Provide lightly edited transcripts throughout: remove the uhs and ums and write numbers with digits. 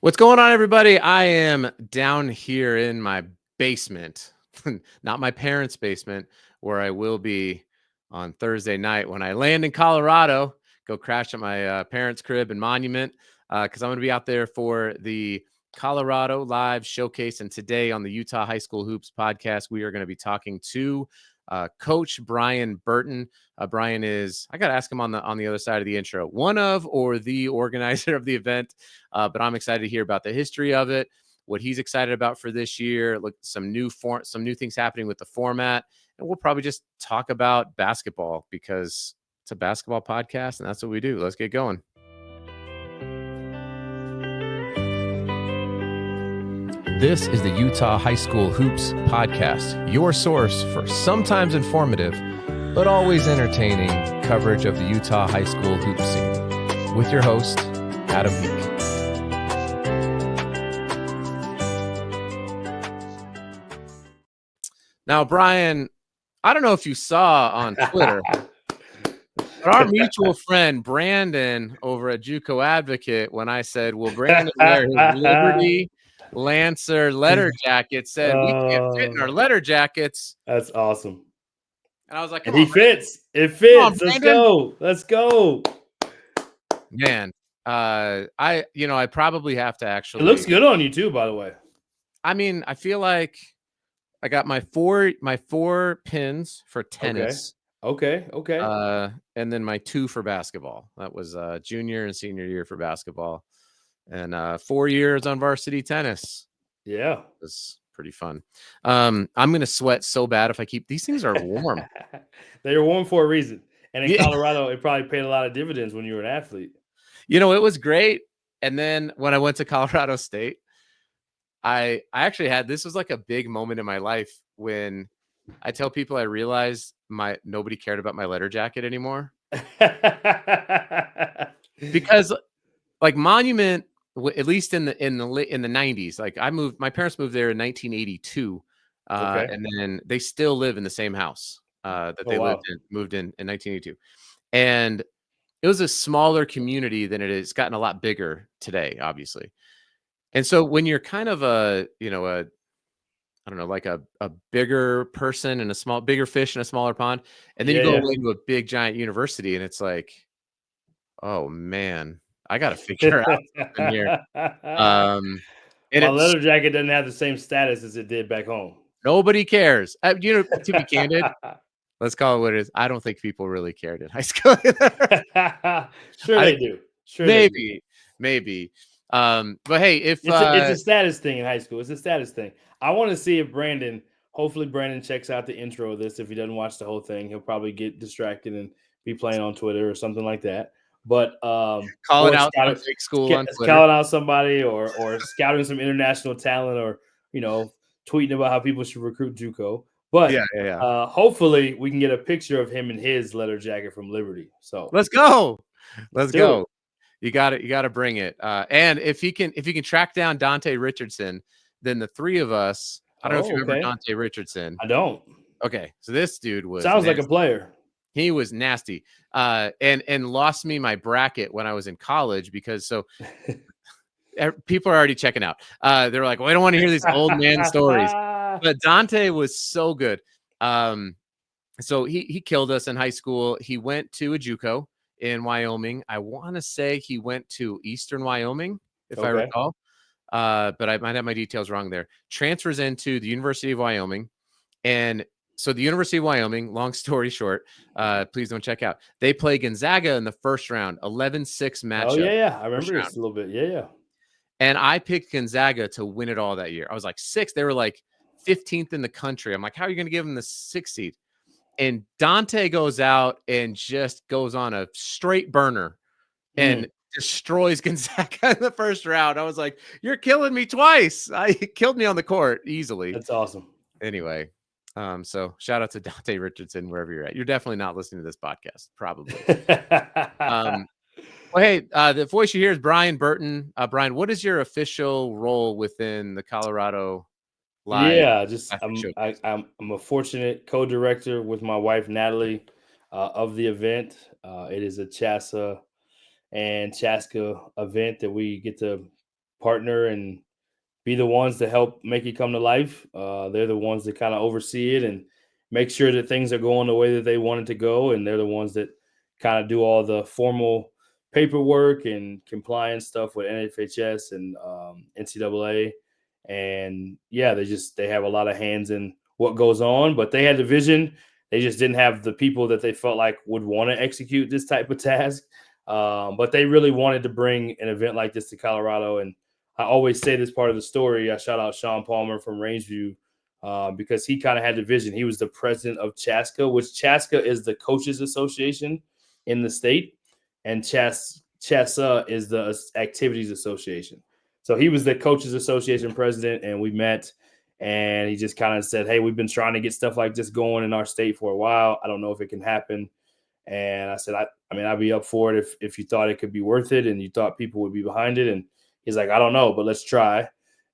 What's going on, everybody? I am down here in my basement, not my parents' basement, where I will be on Thursday night when I land in Colorado, go crash at my parents' crib in Monument, because I'm going to be out there for the Colorado Live Showcase. And today on the Utah High School Hoops podcast, we are going to be talking to Coach Brian Burton. Brian is, I got to ask him on the other side of the intro, one of or the organizer of the event. But I'm excited to hear about the history of it, what he's excited about for this year, look, some new things happening with the format, and we'll probably just talk about basketball because it's a basketball podcast, and that's what we do. Let's get going. This is the Utah High School Hoops podcast, your source for sometimes informative, but always entertaining coverage of the Utah High School Hoops scene. With your host, Adam Meek. Now, Brian, I don't know if you saw on Twitter, but our mutual friend Brandon over at JUCO Advocate, when I said, will Brandon wear his Liberty Lancer letter jacket, said we can't fit in our letter jackets. That's awesome. And I was like, and he fits. It fits. Let's go. Let's go. Man, I probably have to actually. It looks good on you too, by the way. I mean, I feel like I got my four pins for tennis. Okay. And then my 2 for basketball. That was junior and senior year for basketball. And 4 years on varsity tennis. Yeah. It was pretty fun. I'm going to sweat so bad if I keep these things are warm. They're warm for a reason. And in Colorado, it probably paid a lot of dividends when you were an athlete. You know, it was great. And then when I went to Colorado State, I actually this was like a big moment in my life when I tell people I realized nobody cared about my letter jacket anymore. Because like Monument, at least in the 90s, like my parents moved there in 1982. And then they still live in the same house that they moved in 1982. And it was a smaller community than it is. It's gotten a lot bigger today, obviously. And so when you're kind of I don't know, like a bigger person and bigger fish in a smaller pond, and then you go away to a big giant university, and it's like, oh man, I got to figure out something here. And my letter jacket doesn't have the same status as it did back home. Nobody cares. To be candid, let's call it what it is. I don't think people really cared in high school. Sure they do. Sure, maybe. But hey, it's a status thing in high school. It's a status thing. I want to see if hopefully Brandon checks out the intro of this. If he doesn't watch the whole thing, he'll probably get distracted and be playing on Twitter or something like that. But calling out some big school on Twitter. Calling out somebody or scouting some international talent, or tweeting about how people should recruit JUCO. But hopefully we can get a picture of him in his letter jacket from Liberty. So let's go. You got to bring it. And if he can track down Dante Richardson, then the 3 of us. I don't know if you remember Dante Richardson. I don't. Okay, so this dude sounds like a player. He was nasty. And lost me my bracket when I was in college because people are already checking out. They're like, well, I don't want to hear these old man stories. But Dante was so good. So he killed us in high school. He went to a JUCO in Wyoming. I want to say he went to Eastern Wyoming, if I recall. But I might have my details wrong there. Transfers into the University of Wyoming. And so the University of Wyoming, long story short, please don't check out. They play Gonzaga in the first round, 11-6 matchup. Oh, yeah. I remember this a little bit. Yeah. And I picked Gonzaga to win it all that year. I was like 6th. They were like 15th in the country. I'm like, how are you going to give them the 6th seed? And Dante goes out and just goes on a straight burner and destroys Gonzaga in the first round. I was like, you're killing me twice. He killed me on the court easily. That's awesome. Anyway, so shout out to Dante Richardson, wherever you're at. You're definitely not listening to this podcast, probably. Well, hey, the voice you hear is Brian Burton. Brian, what is your official role within the Colorado Live? Yeah, I'm a fortunate co-director with my wife Natalie of the event. It is a CHASA and Chaska event that we get to partner and be the ones to help make it come to life. They're the ones that kind of oversee it and make sure that things are going the way that they want it to go. And they're the ones that kind of do all the formal paperwork and compliance stuff with NFHS and NCAA. And yeah, they have a lot of hands in what goes on, but they had the vision. They just didn't have the people that they felt like would want to execute this type of task. But they really wanted to bring an event like this to Colorado. And I always say this part of the story. I shout out Sean Palmer from Rangeview because he kind of had the vision. He was the president of Chaska, which Chaska is the Coaches Association in the state, and CHASA is the Activities Association. So he was the Coaches Association president, and we met, and he just kind of said, hey, we've been trying to get stuff like this going in our state for a while. I don't know if it can happen. And I said, I mean, I'd be up for it if you thought it could be worth it and you thought people would be behind it. And he's like, I don't know, but let's try.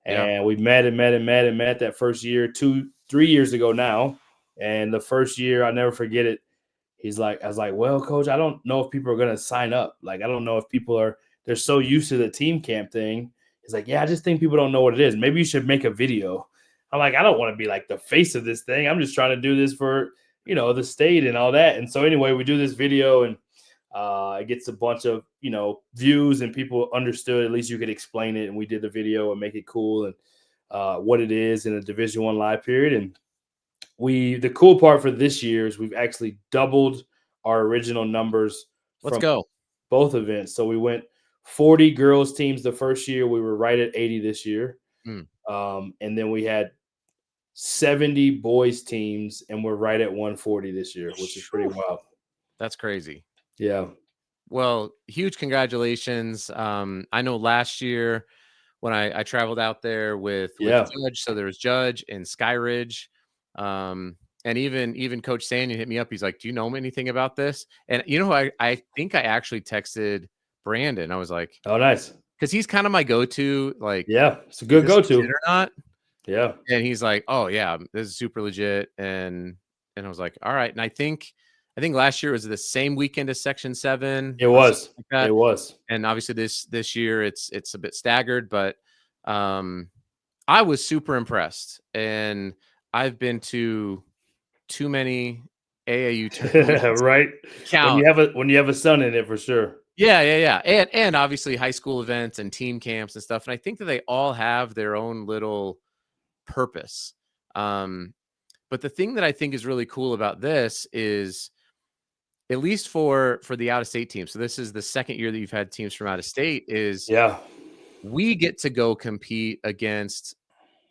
And we met that first year, 2-3 years ago now. And the first year, I'll never forget it. I was like, well, coach, I don't know if people are going to sign up. Like, I don't know if they're so used to the team camp thing. He's like, yeah, I just think people don't know what it is. Maybe you should make a video. I'm like, I don't want to be like the face of this thing. I'm just trying to do this for, the state and all that. And so anyway, we do this video and it gets a bunch of, views and people understood, at least you could explain it. And we did the video and make it cool and what it is in a Division I live period. And the cool part for this year is we've actually doubled our original numbers. Let's go. Both events. So we went 40 girls teams the first year. We were right at 80 this year. And then we had 70 boys teams, and we're right at 140 this year, which is pretty wild. That's crazy. Yeah. Well, huge congratulations. I know last year when I traveled out there with Judge, so there was Judge and Skyridge. And even Coach Sanion hit me up. He's like, do you know anything about this? And I think I actually texted Brandon. I was like, oh, nice. Because he's kind of my go-to. Like, yeah, it's a good go-to or not. Yeah. And he's like, oh yeah, this is super legit. And I was like, all right. And I think last year was the same weekend as Section 7. It was. Like it was. And obviously this year it's a bit staggered, but I was super impressed. And I've been to too many AAU tournaments. Right. Count. When you have a son in it, for sure. Yeah. And obviously high school events and team camps and stuff. And I think that they all have their own little purpose. But the thing that I think is really cool about this is, at least for the out-of-state team, so this is the second year that you've had teams from out of state, is we get to go compete against,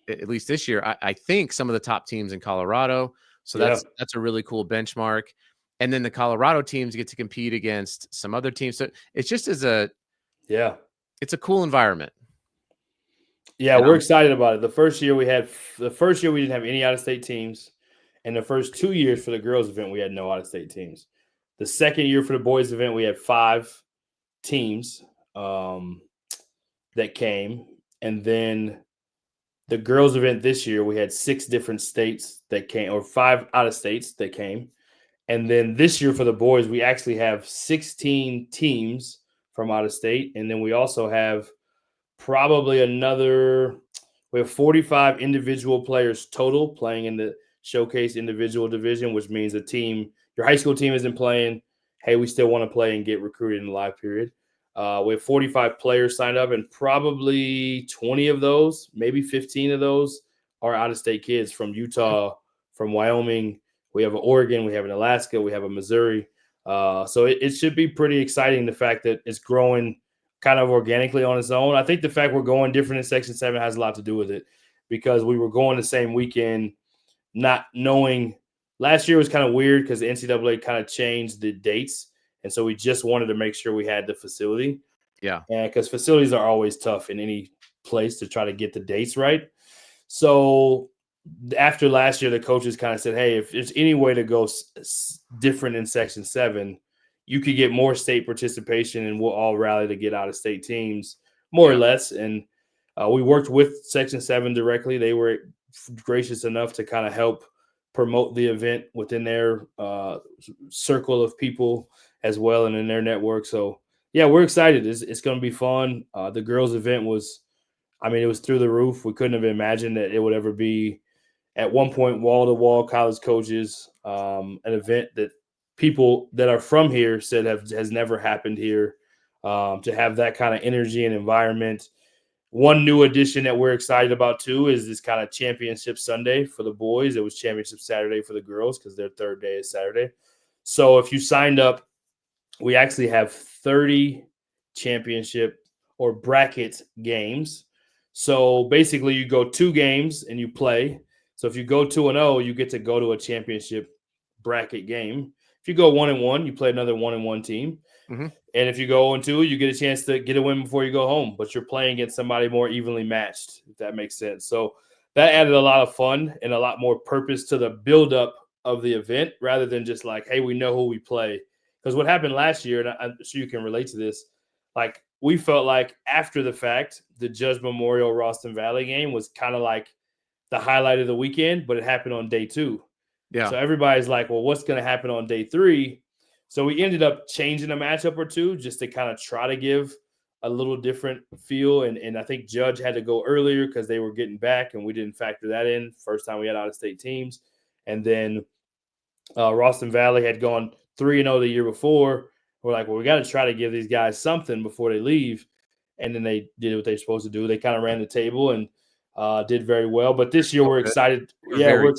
at least this year, I think some of the top teams in Colorado. So that's a really cool benchmark. And then the Colorado teams get to compete against some other teams. So it's just it's a cool environment. Yeah, we're excited about it. The first year we didn't have any out-of-state teams. And the first 2 years for the girls event, we had no out-of-state teams. The second year for the boys event, we had 5 teams that came. And then the girls event this year, we had 6 different states that came, or 5 out-of-states that came. And then this year for the boys, we actually have 16 teams from out of state. And then we also have probably we have 45 individual players total playing in the showcase individual division, which means your high school team isn't playing. Hey, we still want to play and get recruited in the live period. We have 45 players signed up, and probably 20 of those, maybe 15 of those are out-of-state kids from Utah, from Wyoming. We have an Oregon, we have an Alaska, we have a Missouri. So it should be pretty exciting, the fact that it's growing kind of organically on its own. I think the fact we're going different in Section 7 has a lot to do with it, because we were going the same weekend, not knowing. Last year was kind of weird because the NCAA kind of changed the dates. And so we just wanted to make sure we had the facility. Yeah. And because facilities are always tough in any place to try to get the dates right. So after last year, the coaches kind of said, hey, if there's any way to go different in Section 7, you could get more state participation and we'll all rally to get out-of-state teams, more or less. And we worked with Section 7 directly. They were gracious enough to kind of help promote the event within their circle of people as well and in their network. So, yeah, we're excited. It's going to be fun. The girls' event was I mean, it was through the roof. We couldn't have imagined that it would ever be at one point wall-to-wall college coaches, an event that people that are from here said has never happened here. To have that kind of energy and environment. One new addition that we're excited about too is this kind of championship Sunday for the boys. It was championship Saturday for the girls because their third day is Saturday. So if you signed up, we actually have 30 championship or bracket games. So basically, you go 2 games and you play. So if you go 2-0, you get to go to a championship bracket game. If you go 1-1, you play another 1-1 team. Mm-hmm. And if you go 0-2, you get a chance to get a win before you go home. But you're playing against somebody more evenly matched, if that makes sense. So that added a lot of fun and a lot more purpose to the buildup of the event rather than just like, hey, we know who we play. Because what happened last year, and I'm sure you can relate to this, like we felt like after the fact, the Judge Memorial Ralston Valley game was kind of like the highlight of the weekend, but it happened on day 2. Yeah. So everybody's like, well, what's going to happen on day 3? So we ended up changing a matchup or two just to kind of try to give a little different feel. And I think Judge had to go earlier because they were getting back, and we didn't factor that in. First time we had out-of-state teams. And then Ralston Valley had gone 3-0 the year before. We're like, well, we got to try to give these guys something before they leave. And then they did what they're supposed to do. They kind of ran the table and did very well. But this year we're excited. Yeah, we're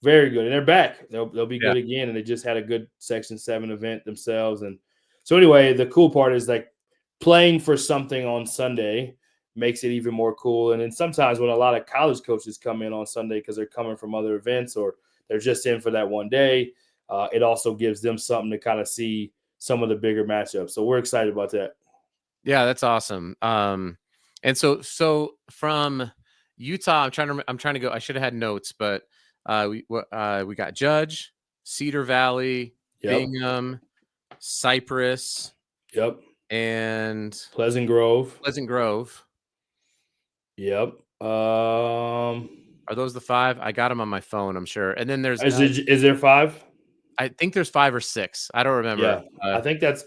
very good. And they're back. They'll be good again. And they just had a good Section 7 event themselves. And so anyway, the cool part is like playing for something on Sunday makes it even more cool. And then sometimes when a lot of college coaches come in on Sunday because they're coming from other events or they're just in for that one day, it also gives them something to kind of see some of the bigger matchups. So we're excited about that. Yeah, that's awesome. And so from Utah, I'm trying to go. I should have had notes, but we got Judge, Cedar Valley, Bingham, Cypress, and Pleasant Grove. Yep. Are those the 5? I got them on my phone, I'm sure. And then there's is there 5? I think there's 5 or 6. I don't remember. Yeah, I think that's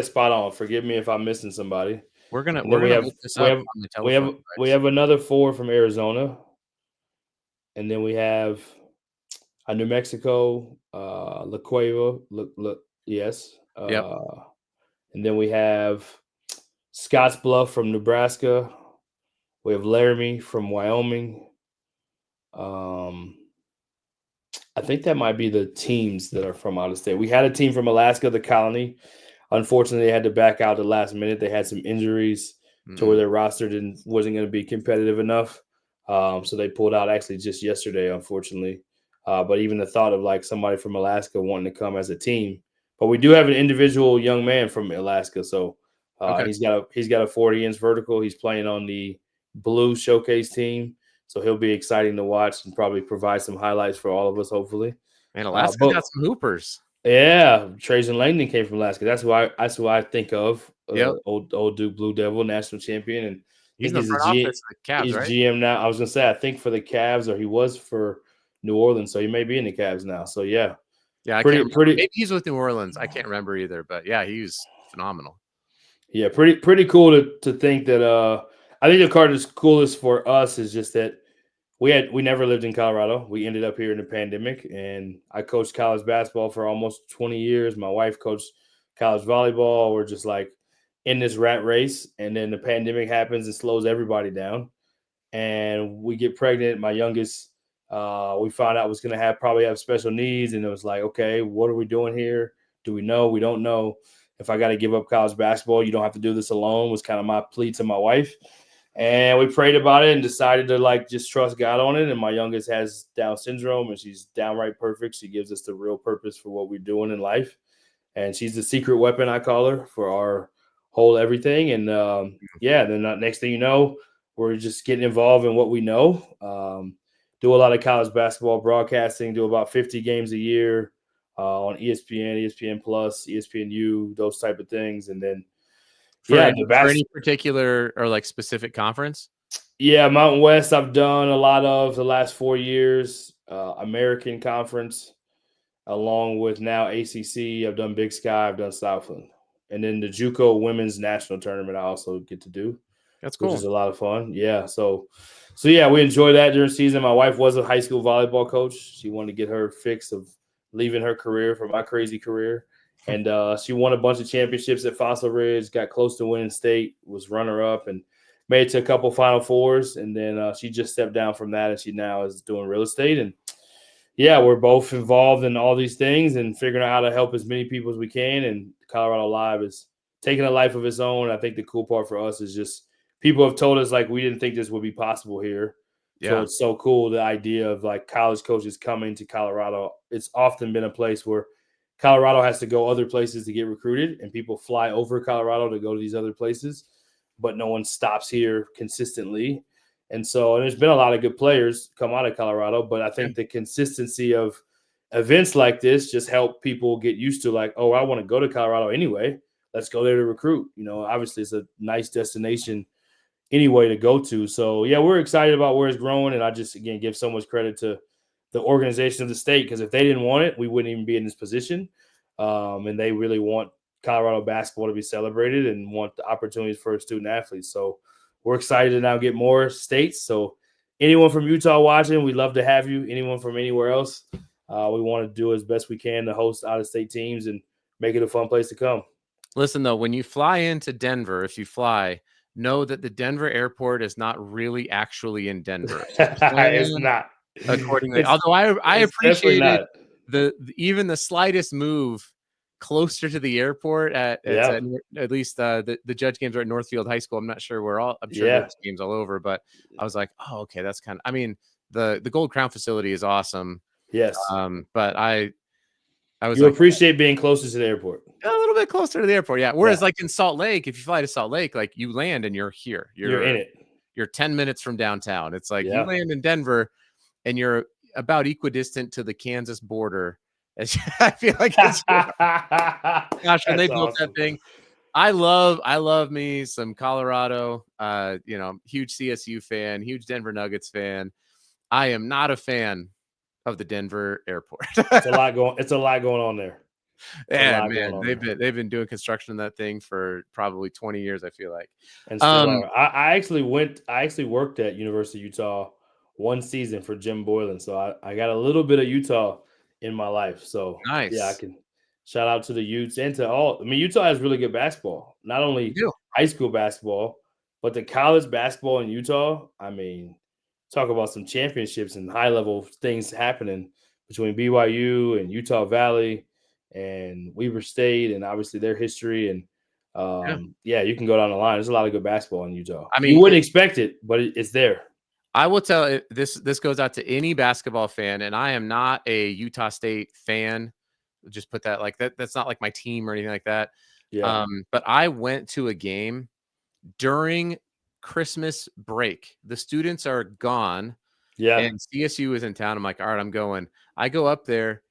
spot on. Forgive me if I'm missing somebody. We're gonna look this up on the telephone. We have another 4 from Arizona, and then we have New Mexico, La Cueva, yes. And then we have Scottsbluff from Nebraska. We have Laramie from Wyoming. I think that might be the teams that are from out of state. We had a team from Alaska, the Colony. Unfortunately, they had to back out the last minute. They had some injuries to where their roster wasn't going to be competitive enough. So they pulled out actually just yesterday, unfortunately. But even the thought of like somebody from Alaska wanting to come as a team. But we do have an individual young man from Alaska. So he's got a 40-inch vertical. He's playing on the Blue Showcase team. So he'll be exciting to watch and probably provide some highlights for all of us, hopefully. And Alaska's got some hoopers. Yeah, Trajan Langdon came from Alaska. That's who I think of. Old Duke Blue Devil, national champion, and he's the front office of the Cavs, he's right? GM now. I was gonna say I think for the Cavs, or he was for New Orleans, so he may be in the Cavs now. So yeah, pretty. Maybe he's with New Orleans. I can't remember either, but yeah, he was phenomenal. Yeah, pretty cool to think that. I think the card is coolest for us is just that we never lived in Colorado. We ended up here in the pandemic, and I coached college basketball for almost 20 years. My wife coached college volleyball. We're just like in this rat race, and then the pandemic happens and slows everybody down. And we get pregnant. My youngest, we found out was going to probably have special needs, and it was like, okay, what are we doing here? Do we know? We don't know. If I got to give up college basketball, you don't have to do this alone. Was kind of my plea to my wife. And we prayed about it and decided to like just trust God on it. And my youngest has Down syndrome and she's downright perfect. She gives us the real purpose for what we're doing in life. And she's the secret weapon, I call her, for our whole everything. And then next thing you know, we're just getting involved in what we know. Do a lot of college basketball broadcasting, do about 50 games a year on ESPN, ESPN Plus, ESPNU, those type of things. And then for any particular or like specific conference? Yeah, Mountain West I've done a lot of the last 4 years. American Conference, along with now ACC. I've done Big Sky. I've done Southland. And then the JUCO Women's National Tournament I also get to do. That's which cool. is a lot of fun. Yeah. So yeah, we enjoy that during season. My wife was a high school volleyball coach. She wanted to get her fix of leaving her career for my crazy career. And she won a bunch of championships at Fossil Ridge, got close to winning state, was runner up, and made it to a couple Final Fours. And then she just stepped down from that, and she now is doing real estate. And yeah, we're both involved in all these things and figuring out how to help as many people as we can. And Colorado Live is taking a life of its own. I think the cool part for us is just people have told us like we didn't think this would be possible here. So Yeah. it's so cool, the idea of like college coaches coming to Colorado. It's often been a place where Colorado has to go other places to get recruited, and people fly over Colorado to go to these other places, but no one stops here consistently. And there's been a lot of good players come out of Colorado, but I Yeah. think the consistency of events like this just help people get used to like, oh, I want to go to Colorado anyway. Let's go there to recruit. Obviously it's a nice destination anyway to go to. So yeah, we're excited about where it's growing. And I just, again, give so much credit to the organization of the state, because if they didn't want it, we wouldn't even be in this position. And they really want Colorado basketball to be celebrated and want the opportunities for student athletes. So we're excited to now get more states. So anyone from Utah watching, we'd love to have you. Anyone from anywhere else, we want to do as best we can to host out-of-state teams and make it a fun place to come. Listen, though, when you fly into Denver, if you fly, know that the Denver airport is not really actually in Denver. So It's plan not. accordingly. Although I It's definitely appreciated not. even the slightest move closer to the airport Yeah. at least the Judge games are at Northfield High School. I'm sure Yeah. there's games all over, but I was like, oh, okay, that's I mean, the Gold Crown facility is awesome. Yes. But I was You like, appreciate being closer to the airport. a little bit closer to the airport, yeah. Whereas, Yeah. like in Salt Lake, if you fly to Salt Lake, like you land and you're here. You're in it. You're 10 minutes from downtown. It's like you Yeah. land in Denver and you're about equidistant to the Kansas border. I feel like it's gosh, when they That's built that awesome. thing. I love me some Colorado. Huge CSU fan, huge Denver Nuggets fan. I am not a fan of the Denver airport. It's a lot going on there. It's a Yeah, lot going man, on there. they've been doing construction on that thing for probably 20 years, I feel like. And still are. I actually worked at University of Utah one season for Jim Boylan. So I got a little bit of Utah in my life. So yeah, I Nice. can shout out to the Utes and to all. I mean, Utah has really good basketball. Not You only do. high school basketball, but the college basketball in Utah. I mean, talk about some championships and high level things happening between BYU and Utah Valley and Weber State, and obviously their history. And Yeah. yeah, you can go down the line. There's a lot of good basketball in Utah. I You mean, wouldn't expect it, but it's there. I will tell it this goes out to any basketball fan, and I am not a Utah State fan. Just put that like that. That's not like my team or anything like that. Yeah, But I went to a game during Christmas break. The students are gone yeah, and CSU is in town. I'm like, all right, I'm going. I go up there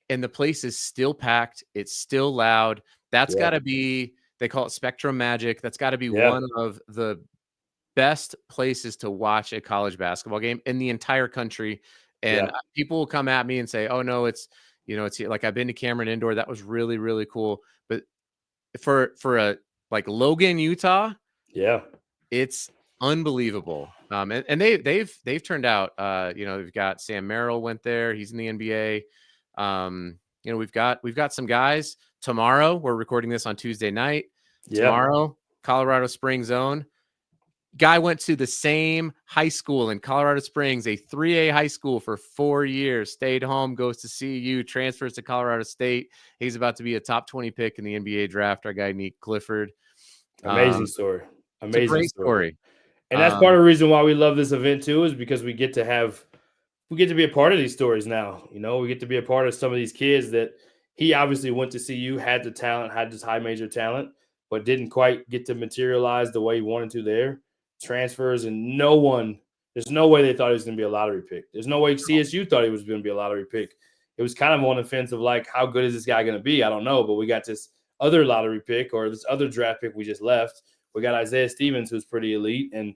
and the place is still packed. It's still loud. That's yeah, got to be, they call it Spectrum Magic. That's got to be yeah, one of the best places to watch a college basketball game in the entire country. yeah, And people will come at me and say, oh, no, it's like I've been to Cameron Indoor. That was really, really cool. But for a like Logan, Utah, yeah, it's unbelievable. And they've turned out. We've got Sam Merrill went there. He's in the NBA. We've got some guys. Tomorrow, we're recording this on Tuesday night. yeah, Tomorrow, Colorado Springs Zone. Guy went to the same high school in Colorado Springs, a 3A high school for 4 years, stayed home, goes to CU, transfers to Colorado State. He's about to be a top 20 pick in the NBA draft, our guy, Nick Clifford. Amazing story. It's a Amazing great story. story. And that's part of the reason why we love this event too, is because we get to be a part of these stories now. We get to be a part of some of these kids that he obviously went to CU, had the talent, had this high major talent, but didn't quite get to materialize the way he wanted to there. Transfers, and there's no way they thought he was going to be a lottery pick. There's no way CSU thought he was going to be a lottery pick. It was kind of on the fence of like, how good is this guy going to be? I don't know, but we got this other lottery pick, or this other draft pick we just left. We got Isaiah Stevens, who's pretty elite, and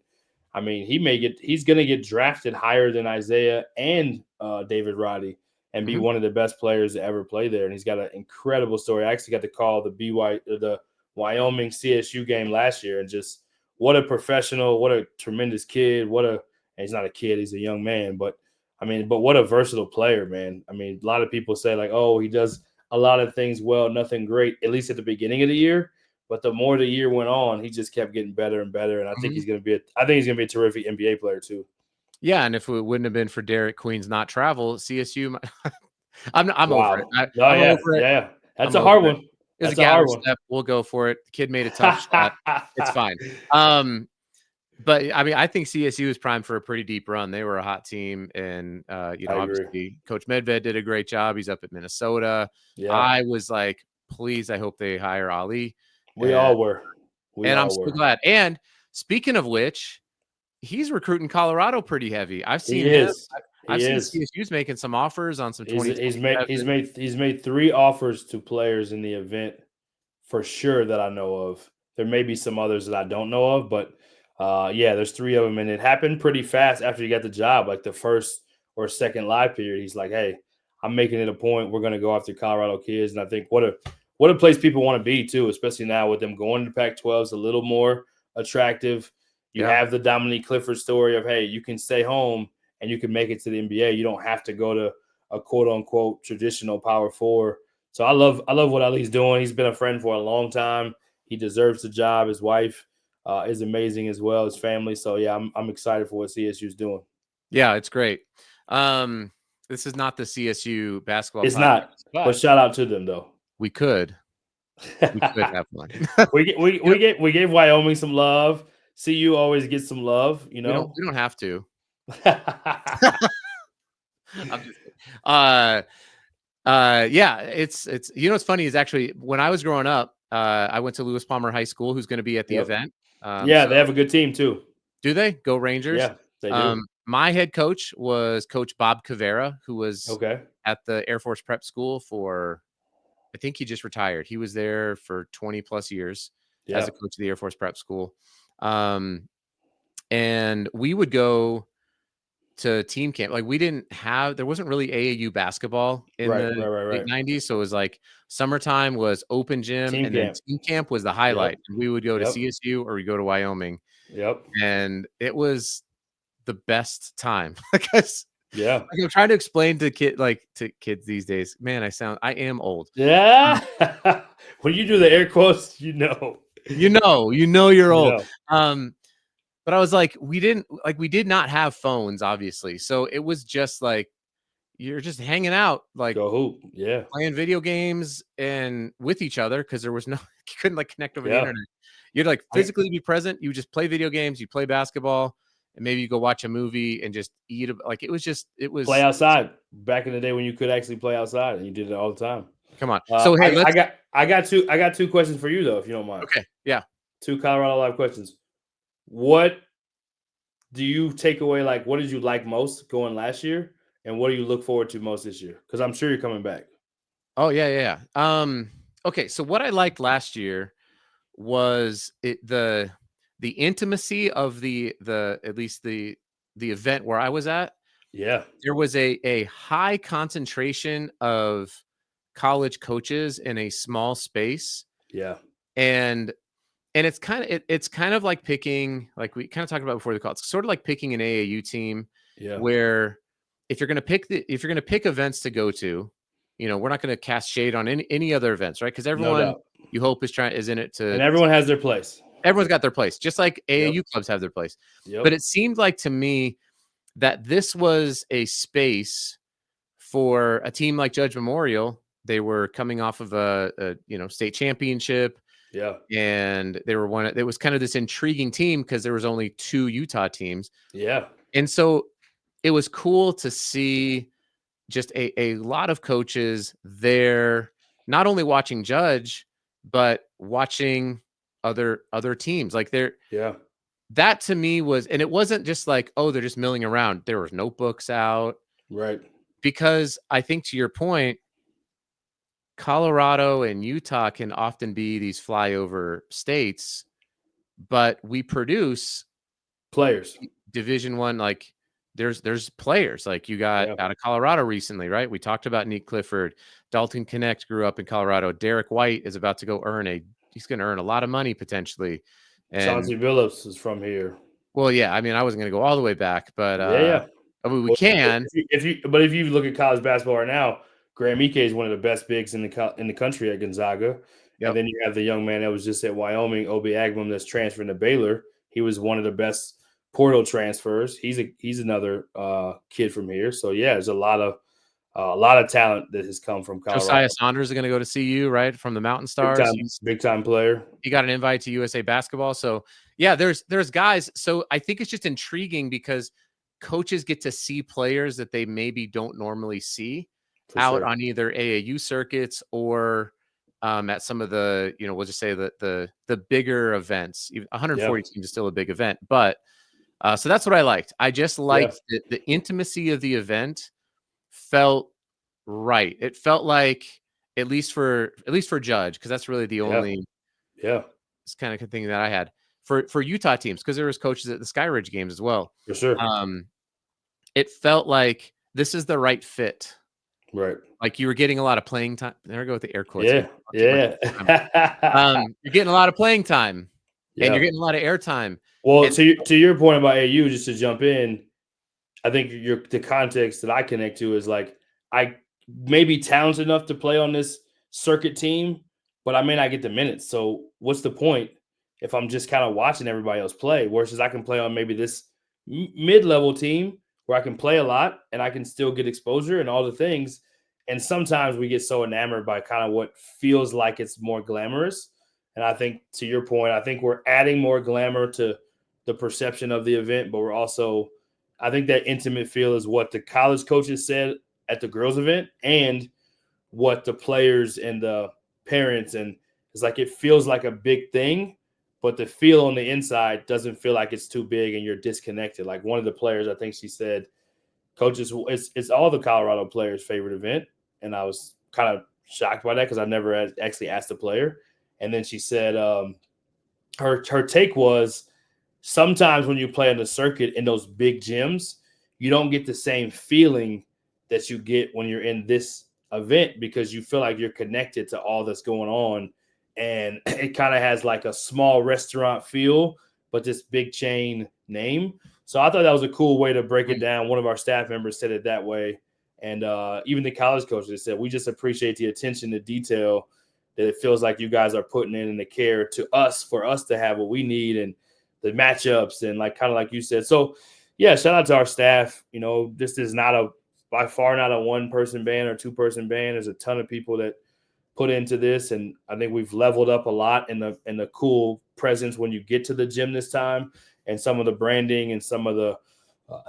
I mean, he's going to get drafted higher than Isaiah and David Roddy and be one of the best players to ever play there. And he's got an incredible story. I actually got to call the Wyoming CSU game last year and just what a professional, what a tremendous kid, and he's not a kid, he's a young man, but but what a versatile player, man. I mean, a lot of people say like, oh, he does a lot of things well, nothing great, at least at the beginning of the year. But the more the year went on, he just kept getting better and better. And I think he's going to be a terrific NBA player too. Yeah, and if it wouldn't have been for Derek Queen's not travel, CSU, I'm over it. I'm over it. Yeah, that's I'm a hard over it. one. It was a That's a hard Gatter one. step. We'll go for it. The kid made a tough shot. It's fine. But I mean, I think CSU is primed for a pretty deep run. They were a hot team, and obviously Coach Medved did a great job. He's up at Minnesota. Yeah, I was like, please, I hope they hire Ali. We all were. I'm so glad. And speaking of which, he's recruiting Colorado pretty heavy. I've seen him. I've seen CSU's making some offers on some 20. He's made 3 offers to players in the event for sure that I know of. There may be some others that I don't know of, but yeah, there's 3 of them, and it happened pretty fast after he got the job. Like the first or second live period, he's like, "Hey, I'm making it a point. We're going to go after Colorado kids." And I think what a place people want to be too, especially now with them going to Pac-12 is a little more attractive. You have the Dominique Clifford story of, hey, you can stay home and you can make it to the NBA. You don't have to go to a quote unquote traditional Power 4. So I love what Ali's doing. He's been a friend for a long time. He deserves the job. His wife is amazing as well, his family. So yeah, I'm excited for what CSU's doing. Yeah, it's great. This is not the CSU basketball. It's not, but shout out to them though. We could have one. we gave Wyoming some love. CU always gets some love, you know. We don't have to. Yeah, it's what's funny is actually when I was growing up, I went to Lewis Palmer High School, who's going to be at the event. Yeah, they have a good team too. Do they? Go Rangers. Yeah, they do. My head coach was Coach Bob Cavera, who was at the Air Force Prep School for, I think he just retired. He was there for 20 plus years as a coach of the Air Force Prep School. And we would go to team camp. Like there wasn't really AAU basketball in the late 90s. So it was like summertime was open gym and then team camp was the highlight. And we would go to CSU or we go to Wyoming. And it was the best time. Because I'm trying to explain to kids these days, man, I am old. Yeah. When you do the air quotes, you're old. But I was like, we did not have phones, obviously. So it was just like, you're just hanging out, like go hoop. Yeah. Playing video games and with each other. Cause there was you couldn't like connect over the internet. You'd like physically be present. You just play video games, you play basketball, and maybe you go watch a movie and just eat. Like it was play outside back in the day when you could actually play outside and you did it all the time. Come on. So hey, I got 2 questions for you though, if you don't mind. Okay. Yeah. 2 Colorado Live questions. What do you take away? Like, what did you like most going last year? And what do you look forward to most this year? Because I'm sure you're coming back. Oh, yeah. Okay, so what I liked last year was the intimacy of the at least the event where I was at. Yeah. There was a high concentration of college coaches in a small space. Yeah. And it's kind of like picking, like we kind of talked about before the call. It's sort of like picking an AAU team, where if you're going to pick events to go to, we're not going to cast shade on any other events, right? Because everyone you hope is in it to, and everyone has their place. Everyone's got their place, just like AAU clubs have their place. But it seemed like to me that this was a space for a team like Judge Memorial. They were coming off of a state championship. Yeah. And they were it was kind of this intriguing team because there was only 2 Utah teams. Yeah. And so it was cool to see just a lot of coaches there, not only watching Judge, but watching other teams. Like that to me was, and it wasn't just like, oh, they're just milling around. There was notebooks out. Right. Because I think to your point, Colorado and Utah can often be these flyover states, but we produce players. Division I, like there's players like you got out of Colorado recently, right? We talked about Nick Clifford. Dalton Connect grew up in Colorado. Derek White is about to go he's going to earn a lot of money potentially And Chauncey Billups is from here. well, yeah, I mean, I wasn't going to go all the way back, but Yeah. I mean, we Well, can. if you look at college basketball right now, Graham Ike is one of the best bigs in the country at Gonzaga, and Yep. then you have the young man that was just at Wyoming, Obi Agwam, that's transferring to Baylor. He was one of the best portal transfers. He's another kid from here. So yeah, there's a lot of talent that has come from Colorado. Josiah Saunders is going to go to CU, right, from the Mountain Stars. Big time player. He got an invite to USA Basketball. So yeah, there's guys. So I think it's just intriguing because coaches get to see players that they maybe don't normally see out on either AAU circuits or at some of the, we'll just say the bigger events. 140 teams is still a big event, but so that's what I liked. I just liked the intimacy of the event felt right. It felt like at least for Judge, because that's really the only it's kind of thing that I had for Utah teams, because there was coaches at the Sky Ridge games as well. For sure. It felt like this is the right fit. Right. Like you were getting a lot of playing time. There we go with the air quotes. Yeah. You're getting a lot of playing time, and you're getting a lot of airtime. Well, to your point about AU, just to jump in, I think the context that I connect to is like I may be talented enough to play on this circuit team, but I may not get the minutes. So what's the point if I'm just kind of watching everybody else play? Versus I can play on maybe this mid-level team where I can play a lot and I can still get exposure and all the things. And sometimes we get so enamored by kind of what feels like it's more glamorous. And I think, to your point, I think we're adding more glamour to the perception of the event, but we're also, I think that intimate feel is what the college coaches said at the girls event and what the players and the parents, and it's like it feels like a big thing, but the feel on the inside doesn't feel like it's too big and you're disconnected. Like one of the players, I think she said, coaches, it's all the Colorado players' favorite event. And I was kind of shocked by that because I never actually asked the player. And then she said her take was sometimes when you play on the circuit in those big gyms, you don't get the same feeling that you get when you're in this event because you feel like you're connected to all that's going on. And it kind of has like a small restaurant feel, but this big chain name. So I thought that was a cool way to break it down. One of our staff members said it that way. And even the college coaches said, we just appreciate the attention to detail that it feels like you guys are putting in and the care to us for us to have what we need and the matchups and like kind of like you said. So, yeah, shout out to our staff. This is by far not a 1-person band or 2-person band. There's a ton of people that put into this, and I think we've leveled up a lot in the cool presence when you get to the gym this time, and some of the branding and some of the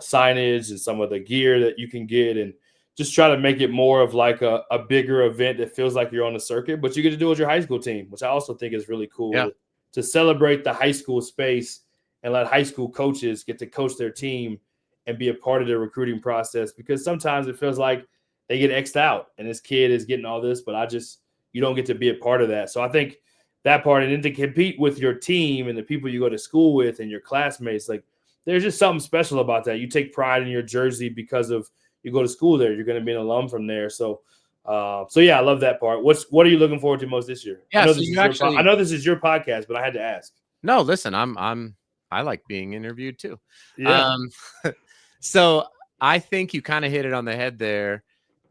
signage and some of the gear that you can get, and just try to make it more of like a bigger event that feels like you're on the circuit, but you get to do it with your high school team, which I also think is really cool to celebrate the high school space and let high school coaches get to coach their team and be a part of the recruiting process, because sometimes it feels like they get X'd out and this kid is getting all this, but you don't get to be a part of that. So I think that part, and then to compete with your team and the people you go to school with and your classmates, like there's just something special about that. You take pride in your jersey because of you go to school there. You're going to be an alum from there. So yeah, I love that part. What are you looking forward to most this year? Yeah, I know this is your podcast, but I had to ask. No, listen, I like being interviewed too. Yeah. So I think you kind of hit it on the head there,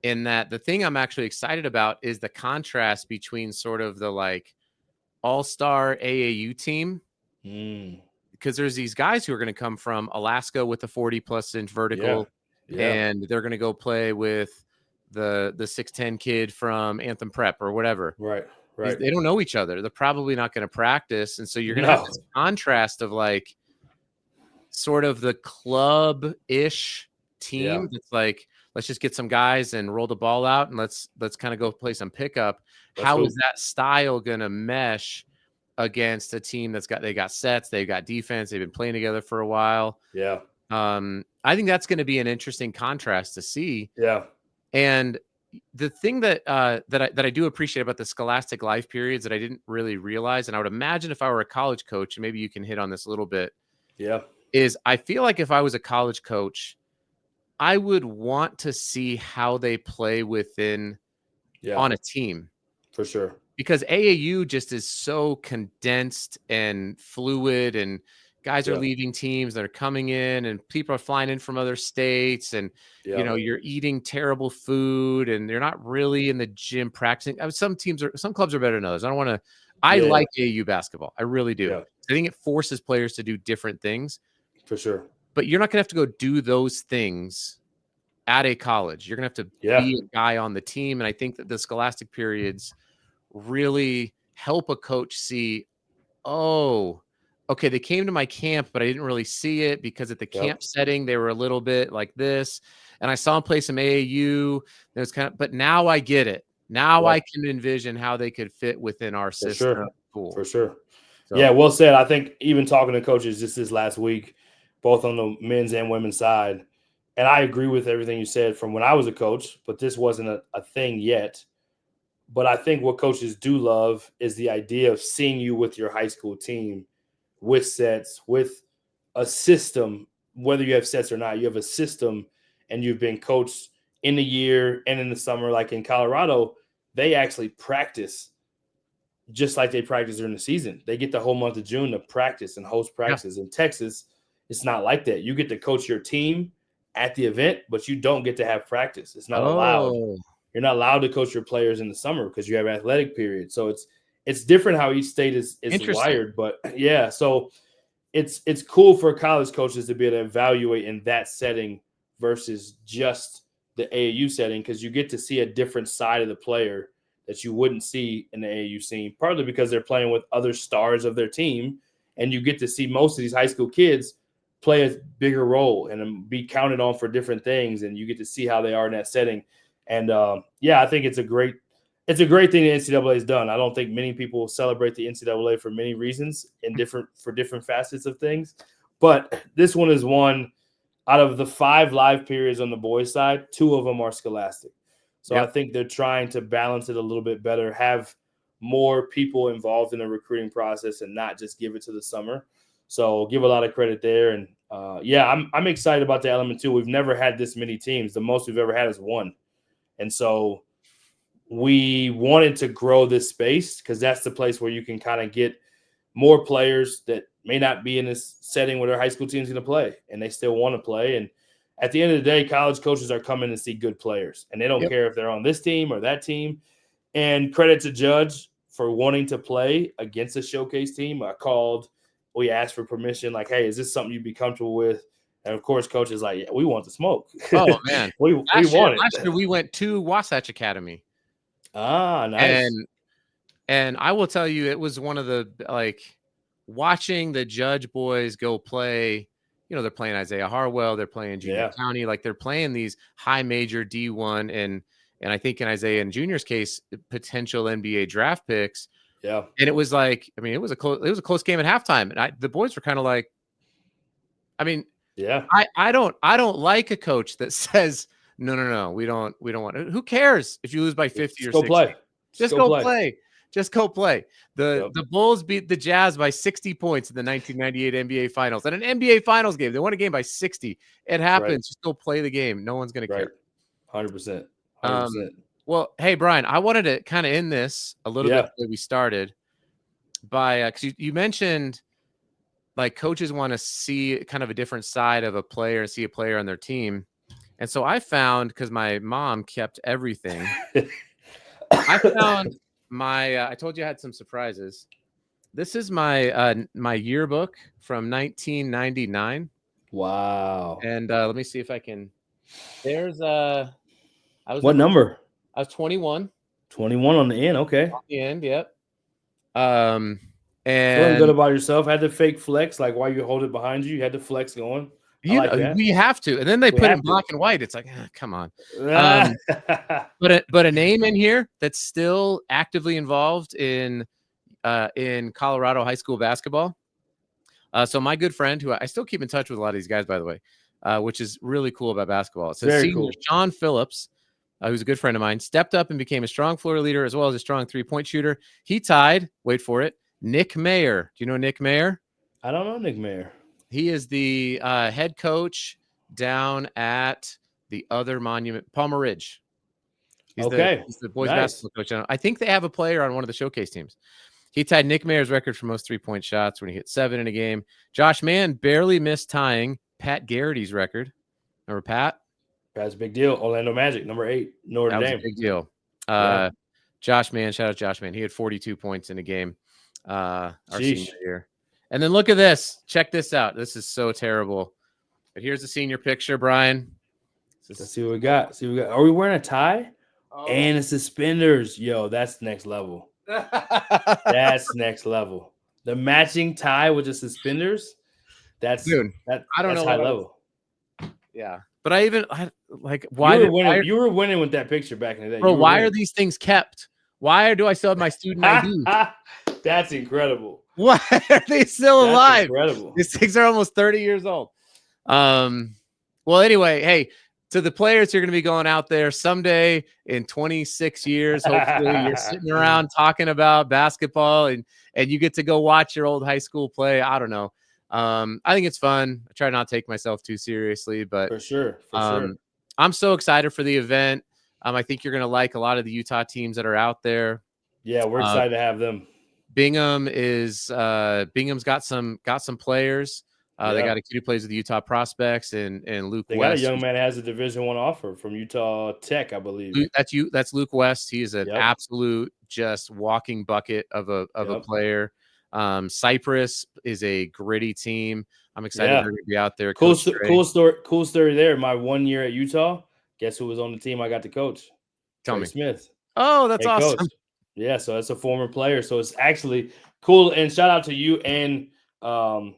in that the thing I'm actually excited about is the contrast between sort of the like all-star AAU team. Because there's these guys who are going to come from Alaska with the 40+ inch vertical, and they're going to go play with the 6'10" kid from Anthem Prep or whatever. Right. They don't know each other. They're probably not going to practice, and so you're going to have this contrast of like sort of the club-ish team that's like, let's just get some guys and roll the ball out, and let's kind of go play some pickup. How is that style going to mesh against a team they got sets, they've got defense, they've been playing together for a while? Yeah. I think that's going to be an interesting contrast to see. Yeah. And the thing that I do appreciate about the scholastic life periods that I didn't really realize, and I would imagine if I were a college coach, and maybe you can hit on this a little bit, is I feel like if I was a college coach, I would want to see how they play on a team. For sure. because AAU just is so condensed and fluid, and guys are leaving teams that are coming in, and people are flying in from other states, and you're eating terrible food, and they're not really in the gym practicing. Some clubs are better than others. I don't want to. I like AAU basketball. I really do. Yeah. I think it forces players to do different things. For sure. But you're not going to have to go do those things at a college. You're going to have to be a guy on the team. And I think that the scholastic periods really help a coach see, oh, okay, they came to my camp, but I didn't really see it because at the camp setting, they were a little bit like this. And I saw them play some AAU. It was but now I get it. Now I can envision how they could fit within our system. Sure. Cool. For sure. So. Yeah, well said. I think even talking to coaches just this last week, both on the men's and women's side, and I agree with everything you said from when I was a coach, but this wasn't a thing yet. But I think what coaches do love is the idea of seeing you with your high school team, with sets, with a system, whether you have sets or not, you have a system and you've been coached in the year and in the summer. Like in Colorado, they actually practice just like they practice during the season. They get the whole month of June to practice and host practices. In Texas, it's not like that. You get to coach your team at the event, but you don't get to have practice. It's not allowed. You're not allowed to coach your players in the summer because you have athletic periods. So it's different how each state is wired. But yeah, so it's cool for college coaches to be able to evaluate in that setting versus just the AAU setting, because you get to see a different side of the player that you wouldn't see in the AAU scene, partly because they're playing with other stars of their team, and you get to see most of these high school kids play a bigger role and be counted on for different things, and you get to see how they are in that setting. And I think it's a great thing the NCAA has done. I don't think many people celebrate the NCAA for many reasons for different facets of things, but this one is one out of the 5 live periods on the boys' side, 2 of them are scholastic. So I think they're trying to balance it a little bit better, have more people involved in the recruiting process and not just give it to the summer. So give a lot of credit there. And I'm excited about the element too. We've never had this many teams. The most we've ever had is 1. And so we wanted to grow this space because that's the place where you can kind of get more players that may not be in this setting where their high school team's going to play and they still want to play. And at the end of the day, college coaches are coming to see good players, and they don't care if they're on this team or that team. And credit to Judge for wanting to play against a showcase team. We asked for permission, like, hey, is this something you'd be comfortable with? And of course, coach is like, yeah, we want the smoke. Oh man, we want it. Last year we went to Wasatch Academy. Ah, nice. And I will tell you, it was one of the watching the Judge boys go play. They're playing Isaiah Harwell, they're playing Junior County, like they're playing these high major D1 and I think in Isaiah and Junior's case, potential NBA draft picks. Yeah. And it was like, it was a close game at halftime. And the boys were kind of like, I don't like a coach that says, no, we don't want it. Who cares if you lose by 50 or 60? Play. Just go play. Just go play. The Bulls beat the Jazz by 60 points in the 1998 NBA Finals. And an NBA Finals game, they won a game by 60. It happens. Right. Just go play the game. No one's going to care. 100%. Well, hey, Brian, I wanted to kind of end this a little bit the way we started by because you mentioned like coaches want to see kind of a different side of a player and see a player on their team. And so I found, because my mom kept everything, I found I told you I had some surprises. This is my my yearbook from 1999. Wow. And let me see if I can. There's what number? I was 21. 21 on the end. Okay. On the end, yep. And feeling good about yourself. Had the fake flex, like while you hold it behind you, you had the flex going. We have to, and then they put in black and white. It's like, come on. But a name in here that's still actively involved in Colorado high school basketball. So my good friend, who I still keep in touch with a lot of these guys, by the way, which is really cool about basketball. So senior cool. Sean Phillips, who's a good friend of mine, stepped up and became a strong floor leader as well as a strong 3-point shooter. He tied, wait for it, Nick Mayer. Do you know Nick Mayer? I don't know Nick Mayer. He is the head coach down at the other monument, Palmer Ridge. He's Okay. he's the boys Nice. basketball coach. I think they have a player on one of the showcase teams. He tied Nick Mayer's record for most 3-point shots when he hit 7 in a game. Josh Mann barely missed tying Pat Garrity's record. Remember Pat? That's a big deal. Orlando Magic, number 8, Notre That was a Dame. big deal. Yeah. Josh Mann, shout out Josh Mann. He had 42 points in a game our Sheesh. senior year. And then look at this. Check this out. This is so terrible. But here's the senior picture, Brian. Let's see what we got. Are we wearing a tie? And the suspenders. Yo, that's next level. That's next level. The matching tie with the suspenders. That's Dude, I don't know high level. Yeah. But why you were winning with that picture back in the day. Bro, why are these things kept? Why do I still have my student ID? That's incredible. Why are they still alive? Incredible. These things are almost 30 years old. Well, anyway, hey, to the players who are going to be going out there someday in 26 years, hopefully you're sitting around talking about basketball and you get to go watch your old high school play. I don't know. I think it's fun. I try not to take myself too seriously, but for sure. I'm so excited for the event. I think you're going to like a lot of the Utah teams that are out there. Yeah, we're excited to have them. Bingham's got some players. They got a kid who plays with the Utah Prospects and Luke West. They got a young man that has a Division I offer from Utah Tech, I believe. That's Luke West. He is an absolute just walking bucket of a player. Cypress is a gritty team. I'm excited they're going to be out there. Cool story there. My 1 year at Utah, guess who was on the team I got to coach? Tell me. Smith. Oh, that's awesome. Coach. Yeah, so that's a former player. So it's actually cool. And shout out to you and our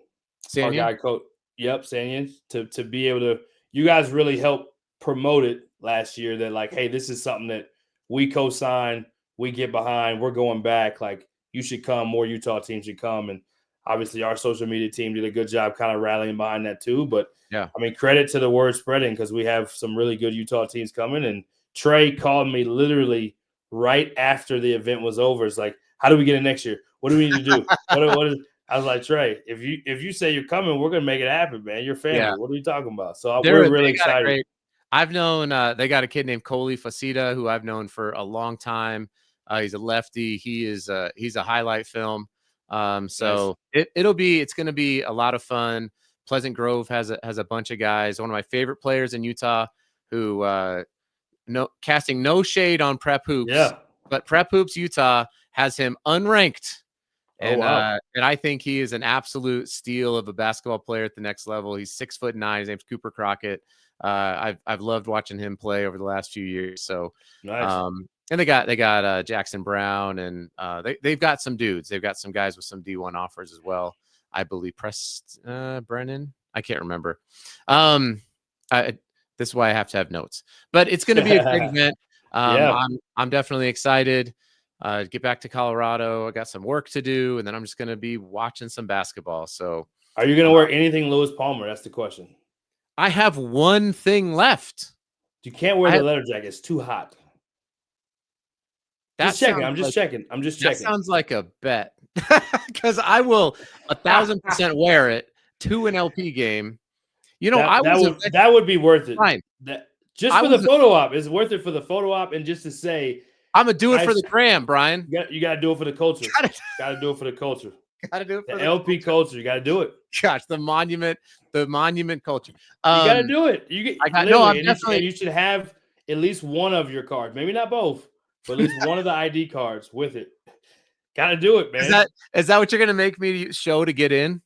guy coach. Yep, Sanyan, to be able to, you guys really helped promote it last year that like, hey, this is something that we co-sign, we get behind, we're going back. Like, you should come, more Utah teams should come. And obviously our social media team did a good job kind of rallying behind that too. But yeah, I mean, credit to the word spreading because we have some really good Utah teams coming. And Trey called me literally right after the event was over. It's like, how do we get it next year? What do we need to do? I was like, Trey, if you say you're coming, we're gonna make it happen, man. Your family. Yeah. What are you talking about? So we're really excited. I've known they got a kid named Coley Facita who I've known for a long time. He's a lefty. He's a highlight film. So nice. It's going to be a lot of fun. Pleasant Grove has a bunch of guys. One of my favorite players in Utah who casting no shade on Prep Hoops. Yeah. But Prep Hoops Utah has him unranked. And and I think he is an absolute steal of a basketball player at the next level. He's 6'9". His name's Cooper Crockett. I've loved watching him play over the last few years. So nice. And they got Jackson Brown and they've got some dudes. They've got some guys with some D1 offers as well. I believe Brennan. I can't remember. This is why I have to have notes. But it's going to be a great event. I'm definitely excited. Get back to Colorado. I got some work to do, and then I'm just going to be watching some basketball. So, are you going to wear anything Lewis Palmer? That's the question. I have one thing left. You can't wear the leather jacket. It's too hot. I'm just checking. That sounds like a bet because I will 1,000% wear it to an LP game. You know, that would be worth it. Fine. Just for the photo op. It's worth it for the photo op and just to say, I'm gonna do it for the gram, Brian. You gotta do it for the culture. Gotta do it for the culture. Gotta do it for the LP culture. You gotta do it. Gosh, the monument culture. You gotta do it. You should have at least one of your cards. Maybe not both, but at least one of the ID cards with it. Gotta do it, man. Is that what you're gonna make me show to get in?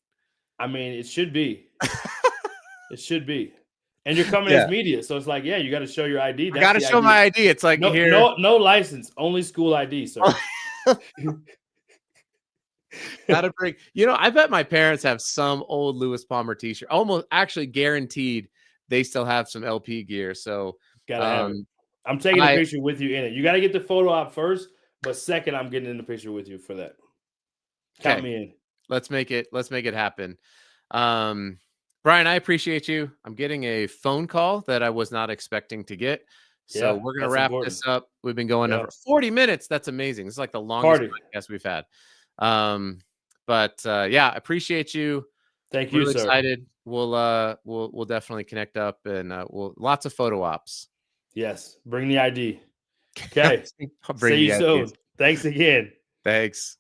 I mean, it should be. It should be. And you're coming as media, so it's like, you got to show your ID. I got to show my ID. It's like no license, only school ID, sir. Gotta bring. You know, I bet my parents have some old Lewis Palmer T-shirt. Almost, actually, guaranteed they still have some LP gear. So gotta have it. I'm taking a picture with you in it. You got to get the photo op first, but second, I'm getting in the picture with you for that. Count me in. Let's make it happen. Brian, I appreciate you. I'm getting a phone call that I was not expecting to get. So we're going to wrap this up. We've been going over 40 minutes. That's amazing. It's like the longest podcast we've had. I appreciate you. Thank you, really sir. Excited. We'll definitely connect up and lots of photo ops. Yes. Bring the ID. Okay. I'll bring See the you soon. ideas. Thanks again. Thanks.